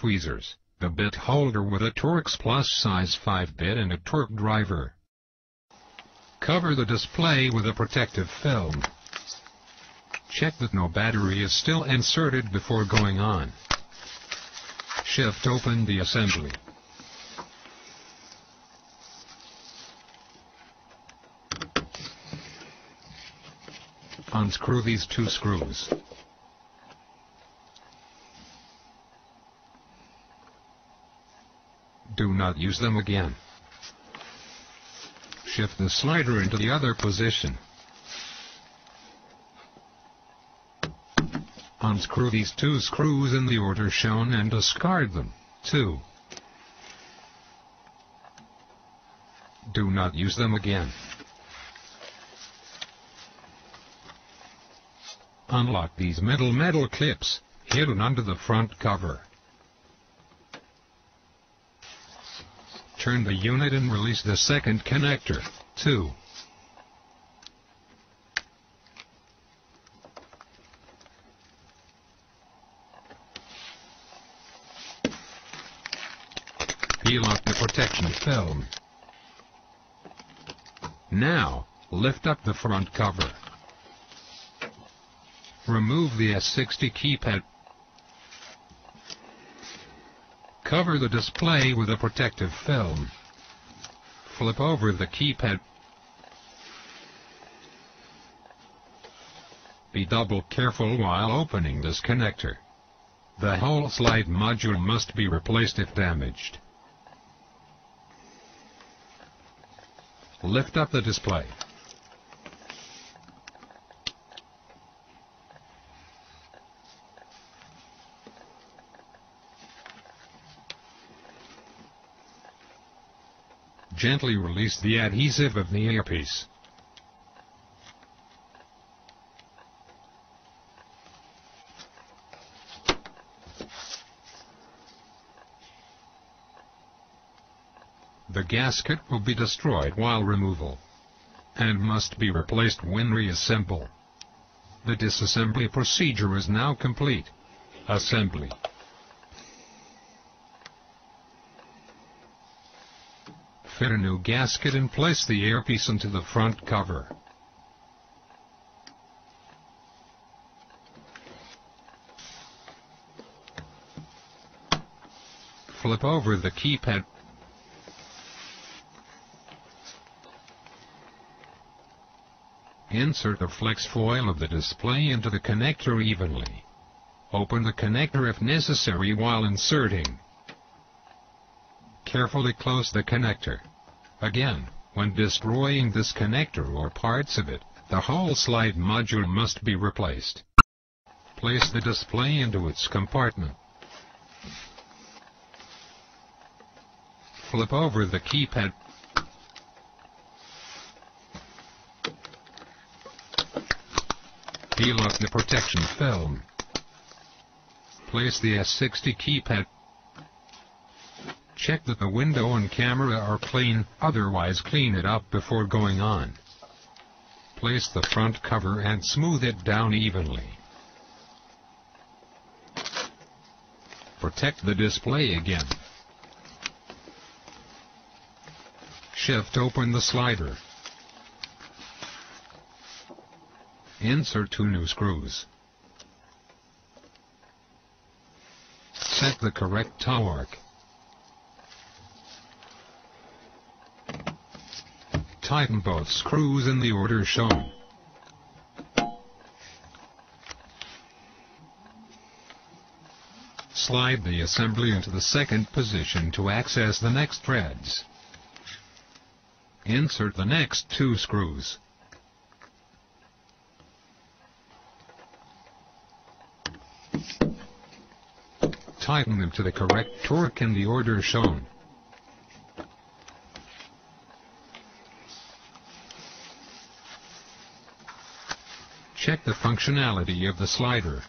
tweezers, the bit holder with a Torx Plus size 5-bit and a torque driver. Cover the display with a protective film. Check that no battery is still inserted before going on. Shift open the assembly. Unscrew these 2 screws. Do not use them again. Shift the slider into the other position. Unscrew these 2 screws in the order shown and discard them. 2. Do not use them again. Unlock these middle metal clips, hidden under the front cover. Turn the unit and release the second connector. 2. Peel off the protection film. Now, lift up the front cover. Remove the S60 keypad. Cover the display with a protective film. Flip over the keypad. Be double careful while opening this connector. The whole slide module must be replaced if damaged. Lift up the display. Gently release the adhesive of the earpiece. The gasket will be destroyed while removal, and must be replaced when reassembled. The disassembly procedure is now complete. Assembly. Fit a new gasket and place the earpiece into the front cover. Flip over the keypad. Insert the flex foil of the display into the connector evenly. Open the connector if necessary while inserting. Carefully close the connector. Again, when destroying this connector or parts of it, the whole slide module must be replaced. Place the display into its compartment. Flip over the keypad. Peel off the protection film. Place the S60 keypad. Check that the window and camera are clean, otherwise clean it up before going on. Place the front cover and smooth it down evenly. Protect the display again. Shift open the slider. Insert 2 new screws. Set the correct torque. Tighten both screws in the order shown. Slide the assembly into the second position to access the next threads. Insert the next 2 screws. Tighten them to the correct torque in the order shown. Check the functionality of the slider.